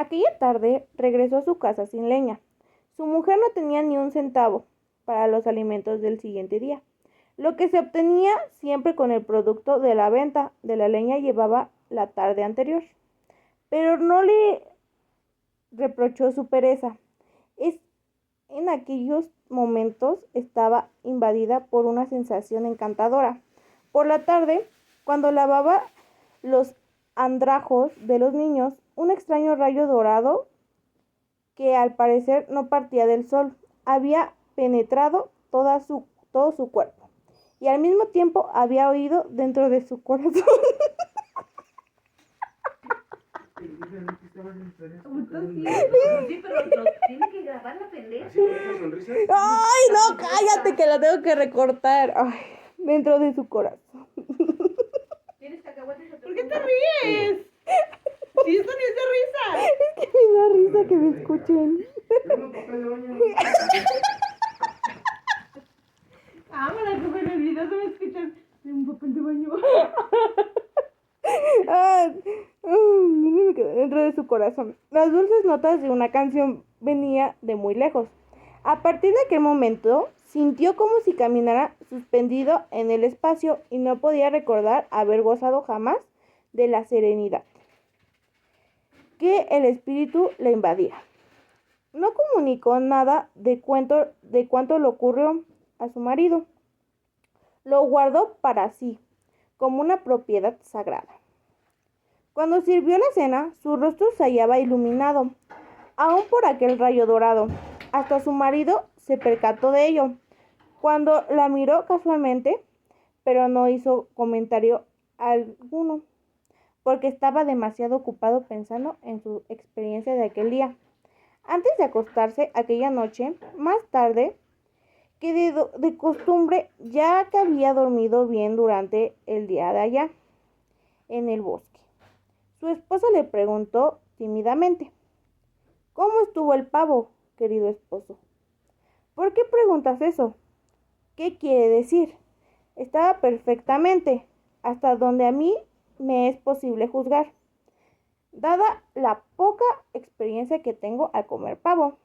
Aquella tarde regresó a su casa sin leña. Su mujer no tenía ni un centavo para los alimentos del siguiente día. Lo que se obtenía siempre con el producto de la venta de la leña llevaba la tarde anterior. Pero no le reprochó su pereza. Es en aquellos momentos estaba invadida por una sensación encantadora. Por la tarde, cuando lavaba los andrajos de los niños, un extraño rayo dorado que al parecer no partía del sol había penetrado todo su cuerpo y al mismo tiempo había oído dentro de su corazón. Sí, pero lo tiene que grabar la pendeja. ¡Ay, no! ¡Cállate que lo tengo que recortar! Ay, dentro de su corazón. ¿Tienes cacahuates? ¿Por qué te ríes? Si esto ni es de risa. Es que me da risa que me escuchen. Cámara, que en el video se me escuchan de un papel de baño. Dentro de su corazón. Las dulces notas de una canción venía de muy lejos. A partir de aquel momento, sintió como si caminara suspendido en el espacio y no podía recordar haber gozado jamás de la serenidad que el espíritu le invadía. No comunicó nada de cuánto le ocurrió a su marido. Lo guardó para sí, como una propiedad sagrada. Cuando sirvió la cena, su rostro se hallaba iluminado, aún por aquel rayo dorado. Hasta su marido se percató de ello, cuando la miró casualmente, pero no hizo comentario alguno, porque estaba demasiado ocupado pensando en su experiencia de aquel día. Antes de acostarse aquella noche, más tarde que de costumbre, ya que había dormido bien durante el día de allá, en el bosque. Su esposa le preguntó tímidamente: ¿Cómo estuvo el pavo, querido esposo? ¿Por qué preguntas eso? ¿Qué quiere decir? Estaba perfectamente, hasta donde a mí me es posible juzgar, dada la poca experiencia que tengo al comer pavo.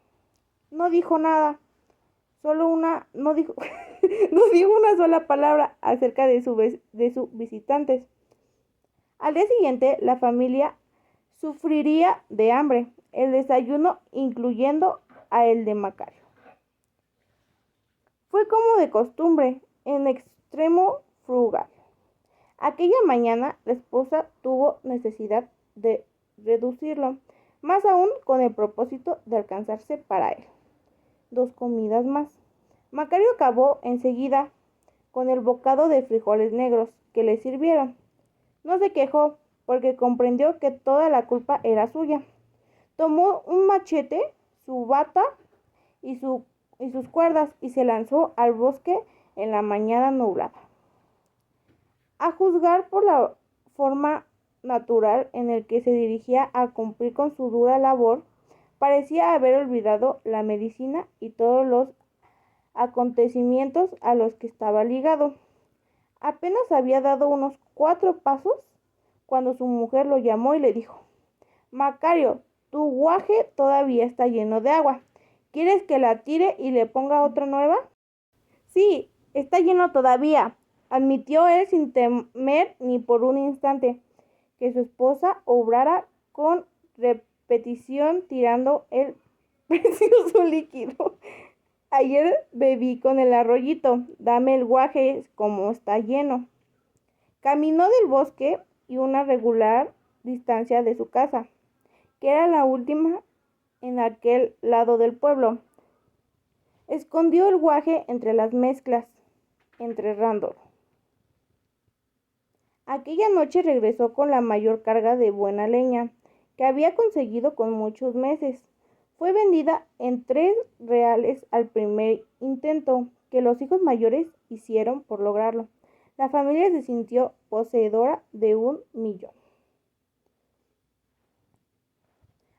No dijo nada, no dijo, no dijo una sola palabra acerca de sus visitantes. Al día siguiente, la familia sufriría de hambre, el desayuno incluyendo a el de Macario. Fue como de costumbre, en extremo frugal. Aquella mañana la esposa tuvo necesidad de reducirlo, más aún con el propósito de alcanzarse para él 2 comidas más. Macario acabó enseguida con el bocado de frijoles negros que le sirvieron. No se quejó, porque comprendió que toda la culpa era suya. Tomó un machete, su bata y sus cuerdas y se lanzó al bosque en la mañana nublada. A juzgar por la forma natural en el que se dirigía a cumplir con su dura labor, parecía haber olvidado la medicina y todos los acontecimientos a los que estaba ligado. Apenas había dado unos 4 pasos cuando su mujer lo llamó y le dijo: Macario, tu guaje todavía está lleno de agua. ¿Quieres que la tire y le ponga otra nueva? Sí, está lleno todavía, admitió él sin temer ni por un instante que su esposa obrara con repetición tirando el precioso líquido. Ayer bebí con el arroyito, dame el guaje como está lleno. Caminó del bosque y una regular distancia de su casa, que era la última en aquel lado del pueblo. Escondió el guaje entre las mezclas, enterrándolo. Aquella noche regresó con la mayor carga de buena leña que había conseguido con muchos meses. Fue vendida en 3 reales al primer intento que los hijos mayores hicieron por lograrlo. La familia se sintió poseedora de 1.000.000.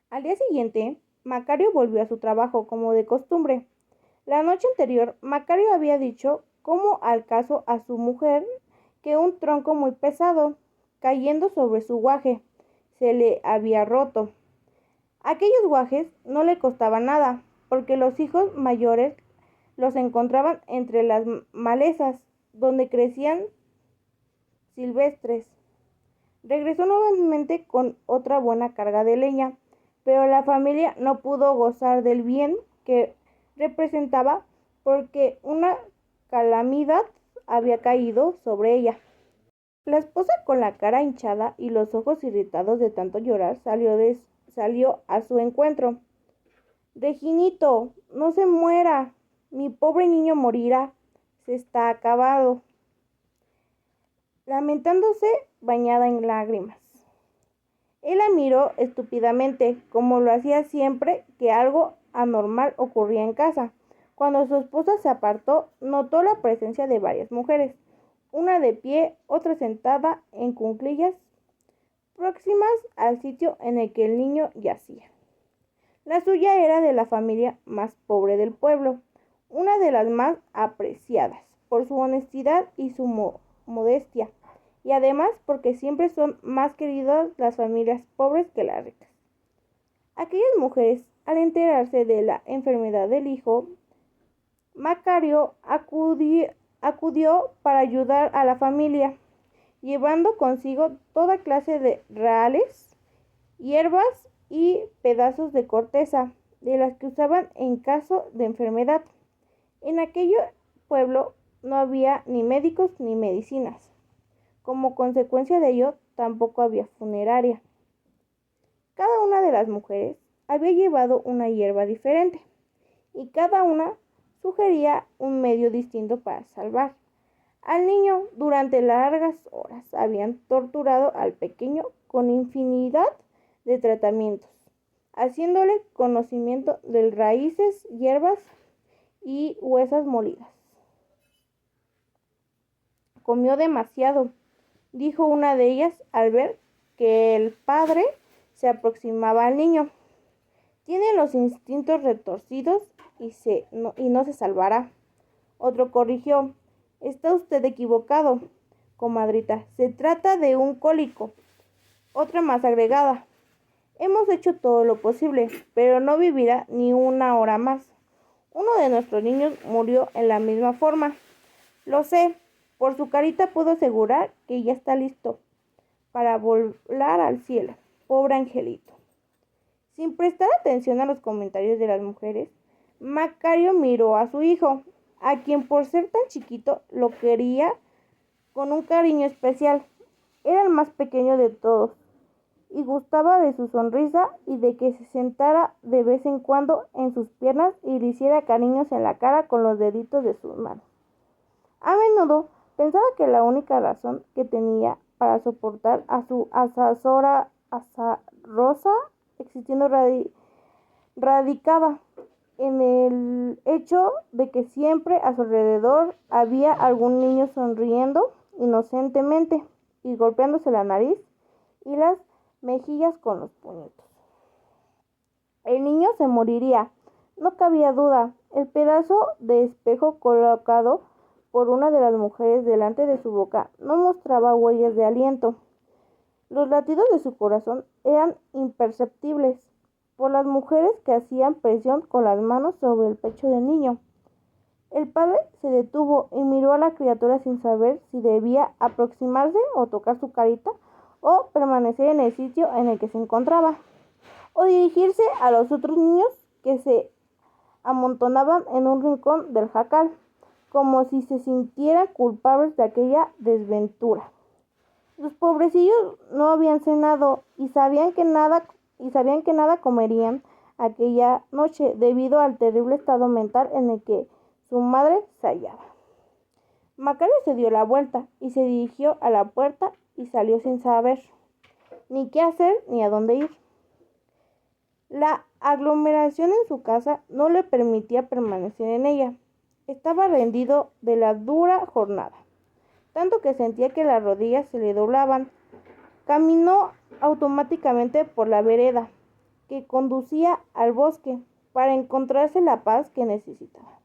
Al día siguiente, Macario volvió a su trabajo como de costumbre. La noche anterior, Macario había dicho como al caso a su mujer que un tronco muy pesado, cayendo sobre su guaje, se le había roto. Aquellos guajes no le costaban nada, porque los hijos mayores los encontraban entre las malezas, donde crecían silvestres. Regresó nuevamente con otra buena carga de leña, pero la familia no pudo gozar del bien que representaba porque una calamidad había caído sobre ella. La esposa, con la cara hinchada y los ojos irritados de tanto llorar, salió a su encuentro. Reginito, no se muera, mi pobre niño morirá, se está acabado, lamentándose bañada en lágrimas. Él la miró estúpidamente, como lo hacía siempre que algo anormal ocurría en casa. Cuando su esposa se apartó, notó la presencia de varias mujeres, una de pie, otra sentada en cuclillas, próximas al sitio en el que el niño yacía. La suya era de la familia más pobre del pueblo, una de las más apreciadas por su honestidad y su modestia, y además porque siempre son más queridas las familias pobres que las ricas. Aquellas mujeres, al enterarse de la enfermedad del hijo, Macario acudió para ayudar a la familia, llevando consigo toda clase de reales, hierbas y pedazos de corteza, de las que usaban en caso de enfermedad. En aquel pueblo no había ni médicos ni medicinas. Como consecuencia de ello, tampoco había funeraria. Cada una de las mujeres había llevado una hierba diferente, y cada una sugería un medio distinto para salvar al niño. Durante largas horas habían torturado al pequeño con infinidad de tratamientos, haciéndole conocimiento de raíces, hierbas y huesas molidas. Comió demasiado, dijo una de ellas al ver que el padre se aproximaba al niño. Tiene los instintos retorcidos y no se salvará. Otro corrigió. Está usted equivocado, comadrita. Se trata de un cólico. Otra más agregada. Hemos hecho todo lo posible, pero no vivirá ni una hora más. Uno de nuestros niños murió en la misma forma. Lo sé, por su carita puedo asegurar que ya está listo para volar al cielo. Pobre angelito. Sin prestar atención a los comentarios de las mujeres, Macario miró a su hijo, a quien por ser tan chiquito lo quería con un cariño especial. Era el más pequeño de todos y gustaba de su sonrisa y de que se sentara de vez en cuando en sus piernas y le hiciera cariños en la cara con los deditos de sus manos. A menudo pensaba que la única razón que tenía para soportar a su azarosa existiendo radicaba en el hecho de que siempre a su alrededor había algún niño sonriendo inocentemente y golpeándose la nariz y las mejillas con los puñitos. El niño se moriría, no cabía duda. El pedazo de espejo colocado por una de las mujeres delante de su boca no mostraba huellas de aliento. Los latidos de su corazón eran imperceptibles por las mujeres que hacían presión con las manos sobre el pecho del niño. El padre se detuvo y miró a la criatura sin saber si debía aproximarse o tocar su carita, o permanecer en el sitio en el que se encontraba, o dirigirse a los otros niños que se amontonaban en un rincón del jacal, como si se sintieran culpables de aquella desventura. Los pobrecillos no habían cenado y sabían que nada comerían aquella noche debido al terrible estado mental en el que su madre se hallaba. Macario se dio la vuelta y se dirigió a la puerta y salió sin saber ni qué hacer ni a dónde ir. La aglomeración en su casa no le permitía permanecer en ella. Estaba rendido de la dura jornada, tanto que sentía que las rodillas se le doblaban. Caminó automáticamente por la vereda que conducía al bosque para encontrarse la paz que necesitaba.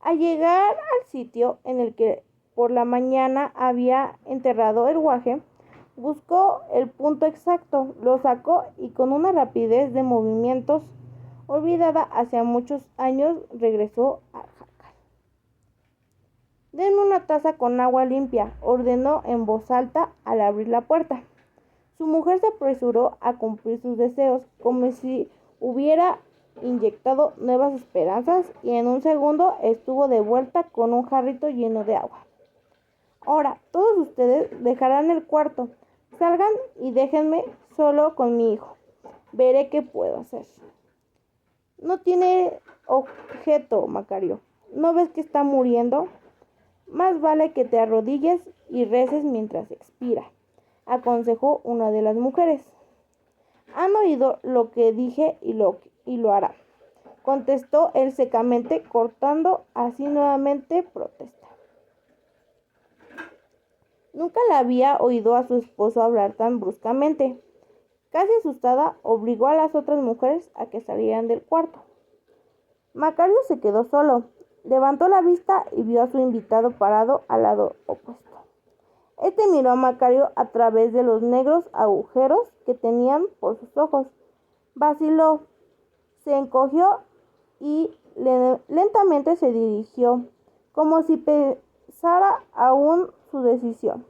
Al llegar al sitio en el que por la mañana había enterrado el guaje, Buscó el punto exacto, lo sacó y con una rapidez de movimientos olvidada hace muchos años regresó al jacal. «Denme una taza con agua limpia», ordenó en voz alta al abrir la puerta. Su mujer se apresuró a cumplir sus deseos, como si hubiera inyectado nuevas esperanzas, y en un segundo estuvo de vuelta con un jarrito lleno de agua. «Ahora, todos ustedes dejarán el cuarto. Salgan y déjenme solo con mi hijo. Veré qué puedo hacer». «No tiene objeto, Macario. ¿No ves que está muriendo? Más vale que te arrodilles y reces mientras expira», aconsejó una de las mujeres. «Han oído lo que dije y lo harán», contestó él secamente, cortando así nuevamente protesta. Nunca la había oído a su esposo hablar tan bruscamente. Casi asustada, obligó a las otras mujeres a que salieran del cuarto. Macario se quedó solo. Levantó la vista y vio a su invitado parado al lado opuesto. Este miró a Macario a través de los negros agujeros que tenían por sus ojos. Vaciló, se encogió y lentamente se dirigió, como si pensara aún su decisión,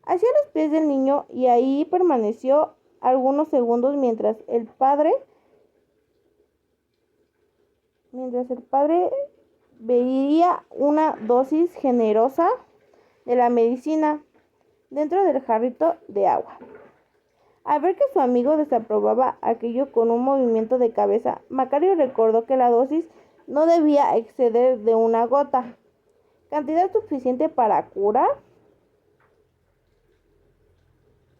hacia los pies del niño, y ahí permaneció algunos segundos mientras el padre veía una dosis generosa de la medicina dentro del jarrito de agua. Al ver que su amigo desaprobaba aquello con un movimiento de cabeza, Macario recordó que la dosis no debía exceder de una gota, cantidad suficiente para curar,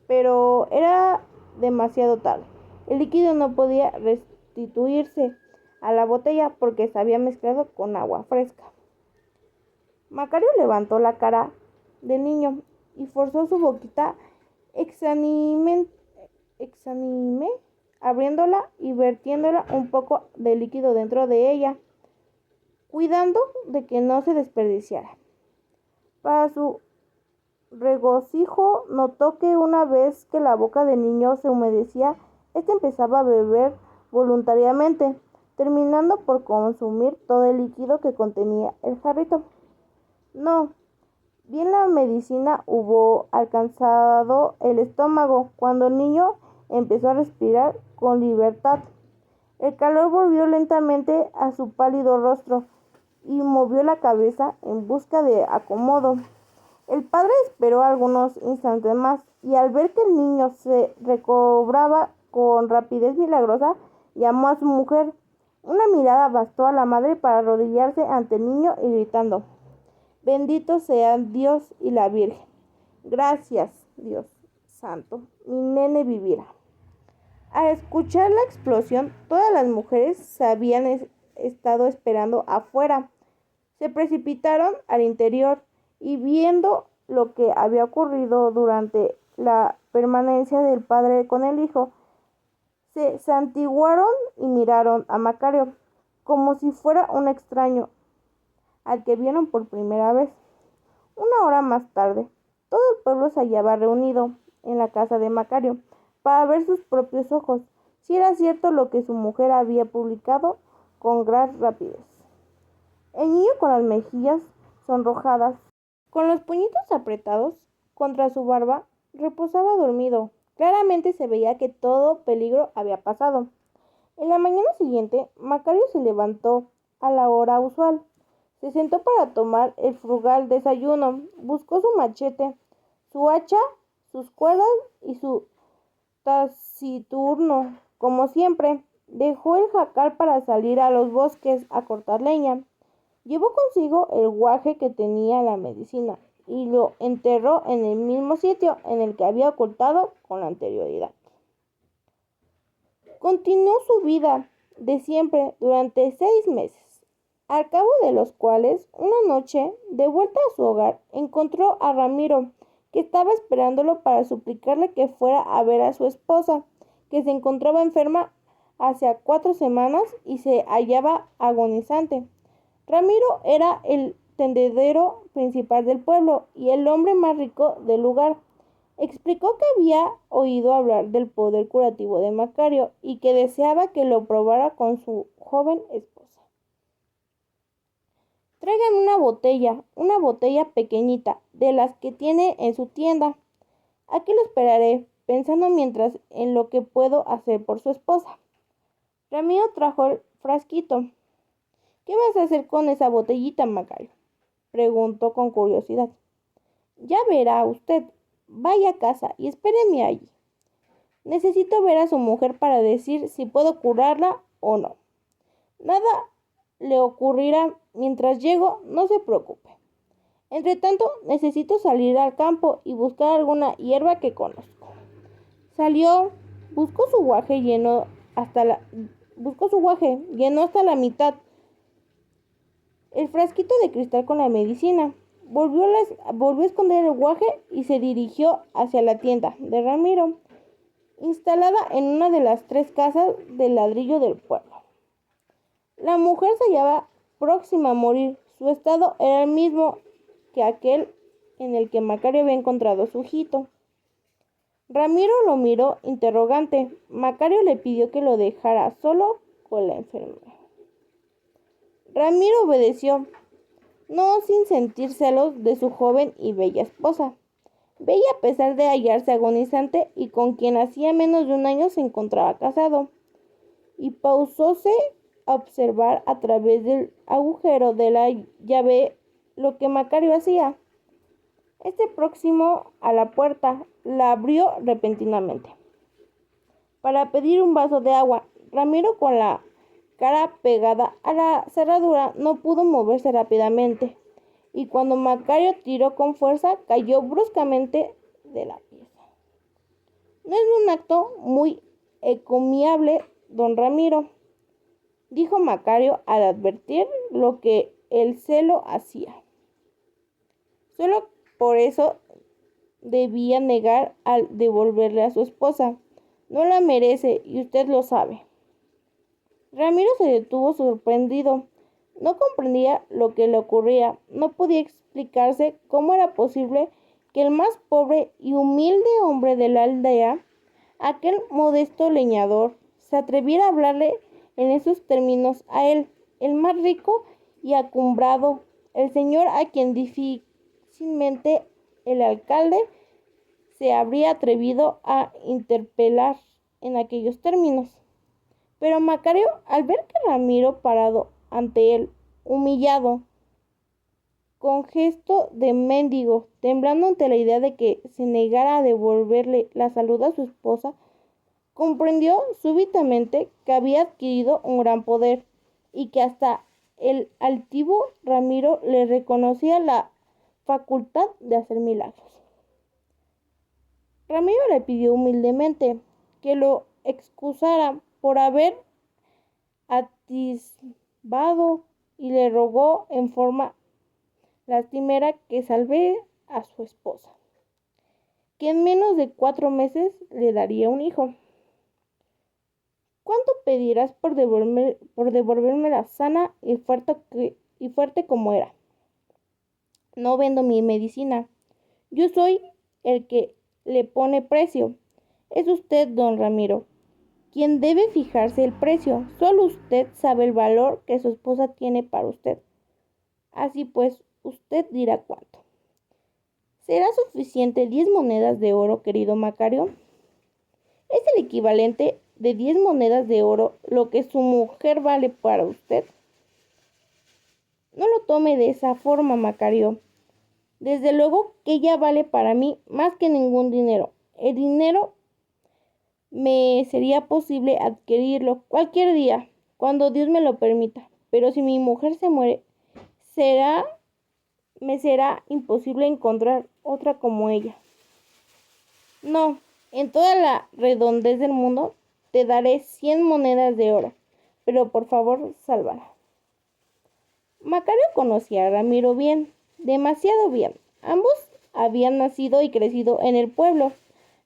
pero era demasiado tarde. El líquido no podía restituirse a la botella porque se había mezclado con agua fresca. Macario levantó la cara del niño y forzó su boquita exánime, abriéndola y vertiéndola un poco de líquido dentro de ella, cuidando de que no se desperdiciara. Para su regocijo, notó que una vez que la boca del niño se humedecía, éste empezaba a beber voluntariamente, terminando por consumir todo el líquido que contenía el jarrito. No bien la medicina hubo alcanzado el estómago, cuando el niño empezó a respirar con libertad. El calor volvió lentamente a su pálido rostro y movió la cabeza en busca de acomodo. El padre esperó algunos instantes más, y al ver que el niño se recobraba con rapidez milagrosa, llamó a su mujer. Una mirada bastó a la madre para arrodillarse ante el niño y gritando: «Benditos sean Dios y la Virgen. Gracias, Dios santo. Mi nene vivirá». Al escuchar la explosión, todas las mujeres se habían estado esperando afuera. Se precipitaron al interior y, viendo lo que había ocurrido durante la permanencia del padre con el hijo, se santiguaron y miraron a Macario como si fuera un extraño al que vieron por primera vez. Una hora más tarde, todo el pueblo se hallaba reunido en la casa de Macario para ver sus propios ojos si era cierto lo que su mujer había publicado con gran rapidez. El niño, con las mejillas sonrojadas, con los puñitos apretados contra su barba, reposaba dormido. Claramente se veía que todo peligro había pasado. En la mañana siguiente, Macario se levantó a la hora usual. Se sentó para tomar el frugal desayuno. Buscó su machete, su hacha, sus cuerdas y su taciturno. Como siempre, dejó el jacal para salir a los bosques a cortar leña. Llevó consigo el guaje que tenía la medicina y lo enterró en el mismo sitio en el que había ocultado con anterioridad. Continuó su vida de siempre durante 6 meses, al cabo de los cuales, una noche, de vuelta a su hogar, encontró a Ramiro, que estaba esperándolo para suplicarle que fuera a ver a su esposa, que se encontraba enferma hacía 4 semanas y se hallaba agonizante. Ramiro era el tendedero principal del pueblo y el hombre más rico del lugar. Explicó que había oído hablar del poder curativo de Macario y que deseaba que lo probara con su joven esposa. Tráigame una botella pequeñita, de las que tiene en su tienda. Aquí lo esperaré, pensando mientras en lo que puedo hacer por su esposa. Ramiro trajo el frasquito. ¿Qué vas a hacer con esa botellita, Macario?, preguntó con curiosidad. Ya verá usted. Vaya a casa y espéreme allí. Necesito ver a su mujer para decir si puedo curarla o no. Nada le ocurrirá mientras llego, no se preocupe. Entretanto, necesito salir al campo y buscar alguna hierba que conozco. Salió, buscó su guaje, llenó hasta la mitad el frasquito de cristal con la medicina. Volvió a esconder el guaje y se dirigió hacia la tienda de Ramiro, instalada en una de las 3 casas de ladrillo del pueblo. La mujer se hallaba próxima a morir. Su estado era el mismo que aquel en el que Macario había encontrado a su hijito. Ramiro lo miró interrogante. Macario le pidió que lo dejara solo con la enfermera. Ramiro obedeció, no sin sentir celos de su joven y bella esposa, bella a pesar de hallarse agonizante y con quien hacía menos de un año se encontraba casado, y pausóse a observar a través del agujero de la llave lo que Macario hacía. Próximo a la puerta, la abrió repentinamente para pedir un vaso de agua. Ramiro, con la cara pegada a la cerradura, no pudo moverse rápidamente, y cuando Macario tiró con fuerza, cayó bruscamente de la pieza. No es un acto muy encomiable, don Ramiro, dijo Macario al advertir lo que el celo hacía. Solo por eso debía negar al devolverle a su esposa. No la merece y usted lo sabe. Ramiro se detuvo sorprendido. No comprendía lo que le ocurría. No podía explicarse cómo era posible que el más pobre y humilde hombre de la aldea, aquel modesto leñador, se atreviera a hablarle en esos términos a él, el más rico y acumbrado, el señor a quien difícilmente el alcalde se habría atrevido a interpelar en aquellos términos. Pero Macario, al ver que Ramiro parado ante él, humillado, con gesto de mendigo, temblando ante la idea de que se negara a devolverle la salud a su esposa, comprendió súbitamente que había adquirido un gran poder y que hasta el altivo Ramiro le reconocía la facultad de hacer milagros. Ramiro le pidió humildemente que lo excusara por haber atisbado y le rogó en forma lastimera que salve a su esposa, que en menos de 4 meses le daría un hijo. ¿Cuánto pedirás por devolverme la sana y fuerte como era? No vendo mi medicina. Yo soy el que le pone precio. Es usted, don Ramiro, quien debe fijarse el precio. Solo usted sabe el valor que su esposa tiene para usted. Así pues, usted dirá cuánto. ¿Será suficiente 10 monedas de oro, querido Macario? ¿Es el equivalente de 10 monedas de oro lo que su mujer vale para usted? No lo tome de esa forma, Macario. Desde luego que ella vale para mí más que ningún dinero. El dinero me sería posible adquirirlo cualquier día, cuando Dios me lo permita. Pero si mi mujer se muere, me será imposible encontrar otra como ella. No, en toda la redondez del mundo te daré 100 monedas de oro, pero por favor, sálvala. Macario conocía a Ramiro bien, demasiado bien. Ambos habían nacido y crecido en el pueblo.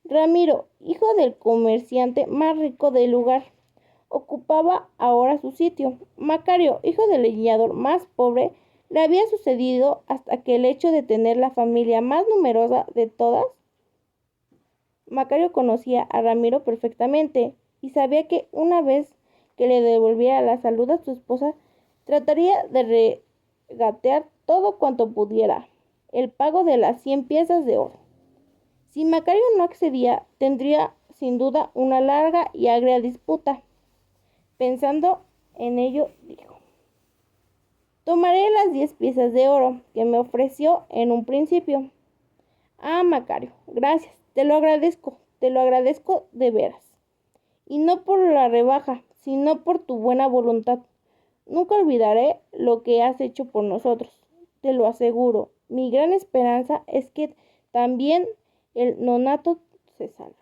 Ramiro, hijo del comerciante más rico del lugar, ocupaba ahora su sitio. Macario, hijo del leñador más pobre, le había sucedido hasta que el hecho de tener la familia más numerosa de todas Macario conocía a Ramiro perfectamente y sabía que una vez que le devolviera la salud a su esposa, trataría de regatear todo cuanto pudiera, el pago de las 100 piezas de oro. Si Macario no accedía, tendría sin duda una larga y agria disputa. Pensando en ello, dijo: tomaré las 10 piezas de oro que me ofreció en un principio. Ah, Macario, gracias, te lo agradezco de veras. Y no por la rebaja, sino por tu buena voluntad. Nunca olvidaré lo que has hecho por nosotros, te lo aseguro. Mi gran esperanza es que también el nonato se salve.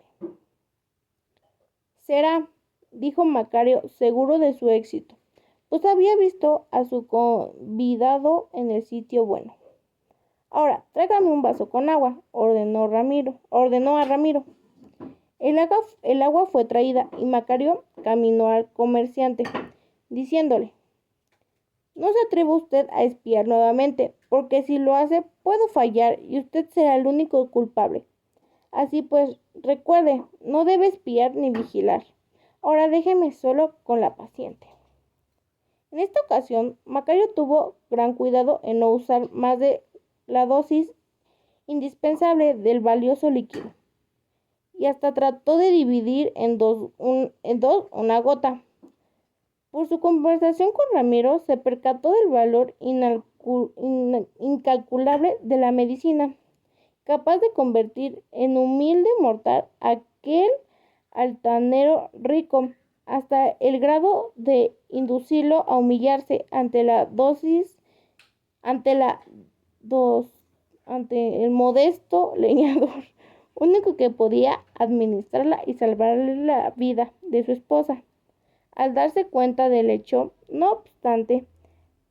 Será, dijo Macario, seguro de su éxito, pues había visto a su convidado en el sitio bueno. Ahora, tráigame un vaso con agua, ordenó a Ramiro. El agua fue traída y Macario caminó al comerciante, diciéndole: no se atreva usted a espiar nuevamente, porque si lo hace puedo fallar y usted será el único culpable. Así pues, recuerde, no debe espiar ni vigilar. Ahora déjeme solo con la paciente. En esta ocasión, Macario tuvo gran cuidado en no usar más de la dosis indispensable del valioso líquido, y hasta trató de dividir en dos una gota. Por su conversación con Ramiro, se percató del valor incalculable de la medicina, capaz de convertir en humilde mortal a aquel altanero rico, hasta el grado de inducirlo a humillarse ante el modesto leñador, único que podía administrarla y salvarle la vida de su esposa. Al darse cuenta del hecho, no obstante,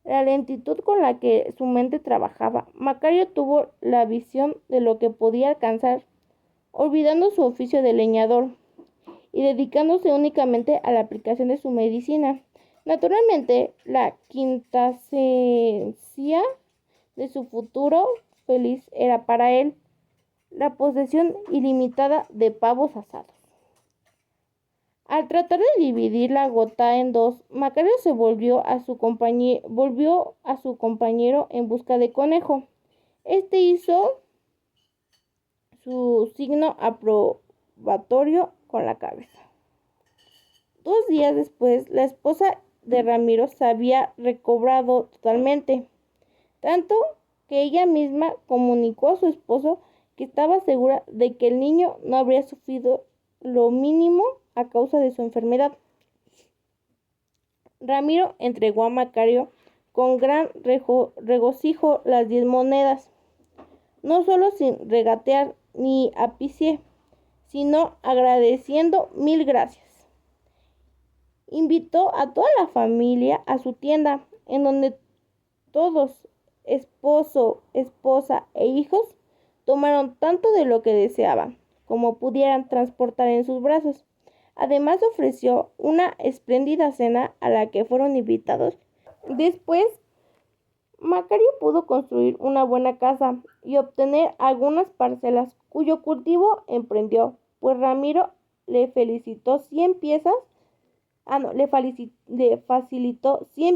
la lentitud con la que su mente trabajaba, Macario tuvo la visión de lo que podía alcanzar, olvidando su oficio de leñador y dedicándose únicamente a la aplicación de su medicina. Naturalmente, la quintasencia de su futuro feliz era para él la posesión ilimitada de pavos asados. Al tratar de dividir la gota en dos, Macario se volvió a su compañero en busca de conejo. Este hizo su signo aprobatorio con la cabeza. 2 días después, la esposa de Ramiro se había recobrado totalmente, tanto que ella misma comunicó a su esposo que estaba segura de que el niño no habría sufrido lo mínimo a causa de su enfermedad. Ramiro entregó a Macario con gran regocijo las 10 monedas, no solo sin regatear ni ápice, sino agradeciendo 1000 gracias. Invitó a toda la familia a su tienda, en donde todos, esposo, esposa e hijos, tomaron tanto de lo que deseaban como pudieran transportar en sus brazos. Además ofreció una espléndida cena a la que fueron invitados. Después, Macario pudo construir una buena casa y obtener algunas parcelas cuyo cultivo emprendió, pues Ramiro le facilitó 100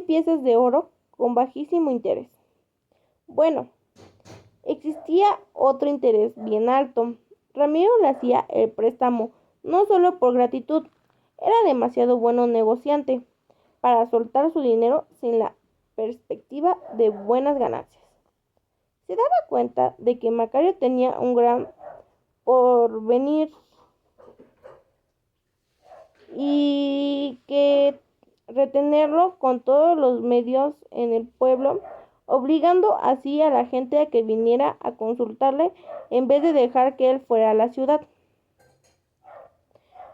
piezas de oro con bajísimo interés. Bueno, existía otro interés bien alto. Ramiro le hacía el préstamo no solo por gratitud, era demasiado bueno negociante para soltar su dinero sin la perspectiva de buenas ganancias. Se daba cuenta de que Macario tenía un gran porvenir y que retenerlo con todos los medios en el pueblo, obligando así a la gente a que viniera a consultarle en vez de dejar que él fuera a la ciudad,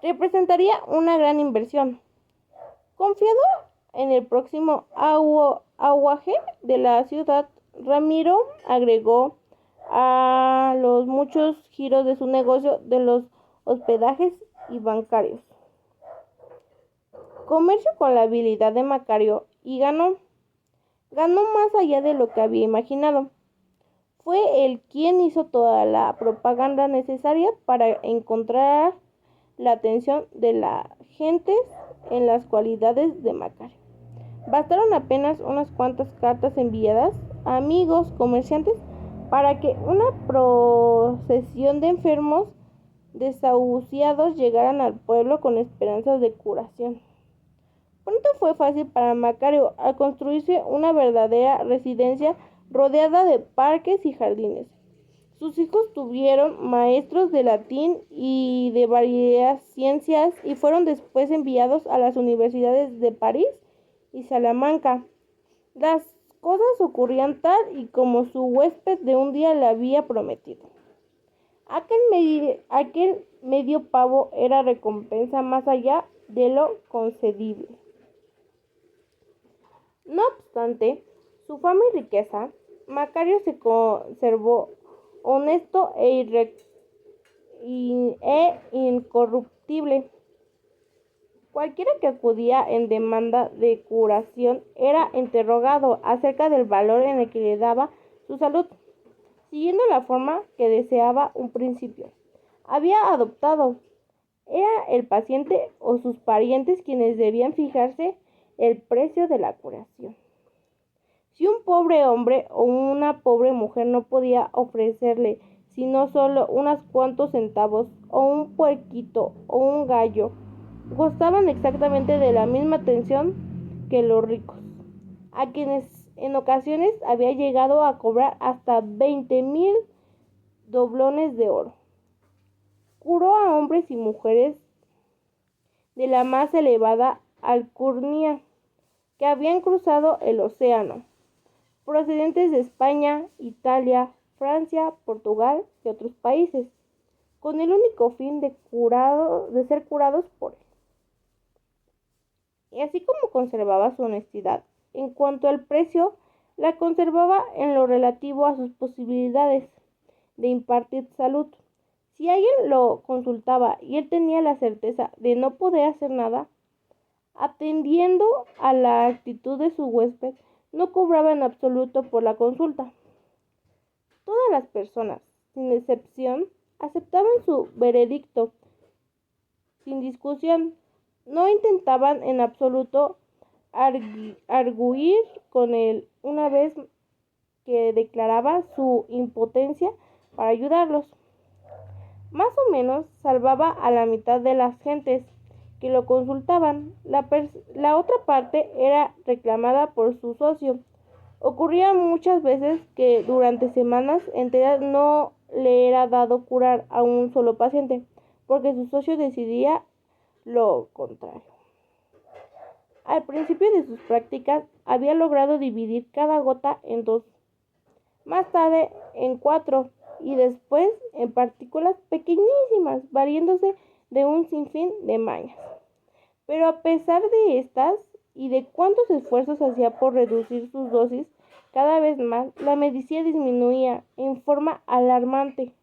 representaría una gran inversión. Confiado en el próximo auge de la ciudad, Ramiro agregó a los muchos giros de su negocio de los hospedajes y bancarios. Comercio con la habilidad de Macario y ganó más allá de lo que había imaginado. fue él quien hizo toda la propaganda necesaria para encontrar la atención de la gente en las cualidades de Macario. Bastaron apenas unas cuantas cartas enviadas a amigos, comerciantes, para que una procesión de enfermos desahuciados llegaran al pueblo con esperanzas de curación. Pronto fue fácil para Macario al construirse una verdadera residencia rodeada de parques y jardines. Sus hijos tuvieron maestros de latín y de varias ciencias y fueron después enviados a las universidades de París y Salamanca. Las cosas ocurrían tal y como su huésped de un día le había prometido. Aquel medio pavo era recompensa más allá de lo concedible. No obstante su fama y riqueza, Macario se conservó honesto e incorruptible. Cualquiera que acudía en demanda de curación era interrogado acerca del valor en el que le daba su salud, siguiendo la forma que deseaba un principio. Había adoptado. Era el paciente o sus parientes quienes debían fijarse el precio de la curación. Si un pobre hombre o una pobre mujer no podía ofrecerle sino solo unos cuantos centavos, o un puerquito o un gallo, gozaban exactamente de la misma atención que los ricos, a quienes en ocasiones había llegado a cobrar hasta 20,000 doblones de oro. Curó a hombres y mujeres de la más elevada alcurnia que habían cruzado el océano, procedentes de España, Italia, Francia, Portugal y otros países, con el único fin de ser curados por él. Y así como conservaba su honestidad en cuanto al precio, la conservaba en lo relativo a sus posibilidades de impartir salud. Si alguien lo consultaba y él tenía la certeza de no poder hacer nada, atendiendo a la actitud de su huésped, no cobraba en absoluto por la consulta. Todas las personas, sin excepción, aceptaban su veredicto sin discusión. No intentaban en absoluto arguir con él una vez que declaraba su impotencia para ayudarlos. Más o menos salvaba a la mitad de las gentes que lo consultaban. La otra parte era reclamada por su socio. Ocurría muchas veces que durante semanas enteras no le era dado curar a un solo paciente, porque su socio decidía lo contrario. Al principio de sus prácticas había logrado dividir cada gota en 2, más tarde en 4 y después en partículas pequeñísimas, valiéndose de un sinfín de mañas. Pero a pesar de estas y de cuántos esfuerzos hacía por reducir sus dosis cada vez más, la medicina disminuía en forma alarmante.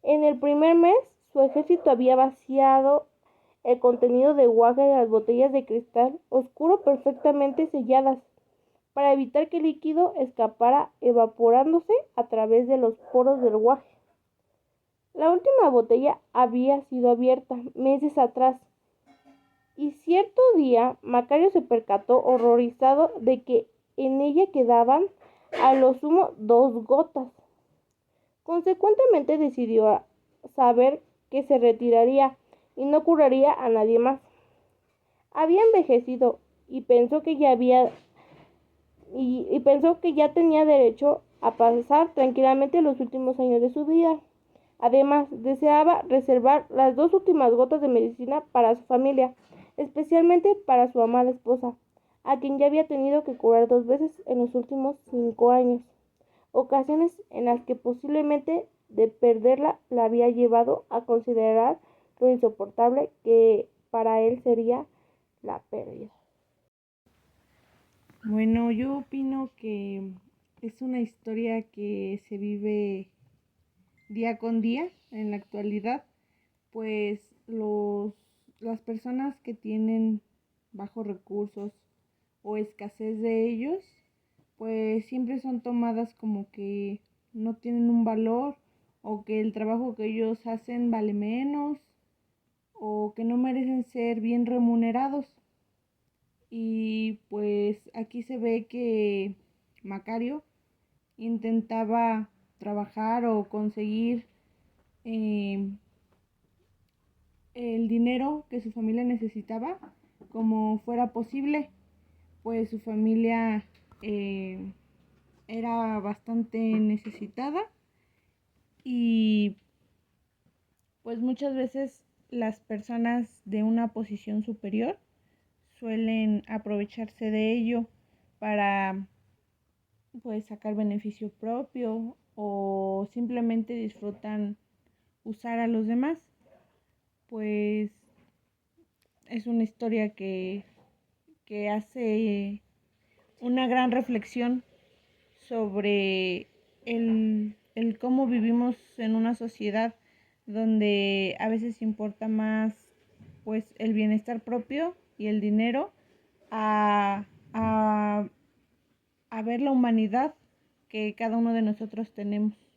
En el primer mes, su ejército había vaciado el contenido de guaje de las botellas de cristal oscuro perfectamente selladas, para evitar que el líquido escapara evaporándose a través de los poros del guaje. La última botella había sido abierta meses atrás, y cierto día Macario se percató horrorizado de que en ella quedaban a lo sumo 2 gotas. Consecuentemente decidió saber que se retiraría y no curaría a nadie más. Había envejecido y pensó que ya tenía derecho a pasar tranquilamente los últimos años de su vida. Además, deseaba reservar las 2 últimas gotas de medicina para su familia, especialmente para su amada esposa, a quien ya había tenido que curar 2 veces en los últimos 5 años, ocasiones en las que posiblemente de perderla la había llevado a considerar lo insoportable que para él sería la pérdida. Bueno, yo opino que es una historia que se vive día con día en la actualidad, pues las personas que tienen bajos recursos o escasez de ellos, pues siempre son tomadas como que no tienen un valor o que el trabajo que ellos hacen vale menos o que no merecen ser bien remunerados. Y pues aquí se ve que Macario intentaba trabajar o conseguir eh, el dinero que su familia necesitaba como fuera posible, pues su familia eh, era bastante necesitada y pues muchas veces las personas de una posición superior suelen aprovecharse de ello para pues sacar beneficio propio o simplemente disfrutan usar a los demás. Pues es una historia que hace una gran reflexión sobre el cómo vivimos en una sociedad donde a veces importa más pues el bienestar propio y el dinero a, a, a ver la humanidad que cada uno de nosotros tenemos.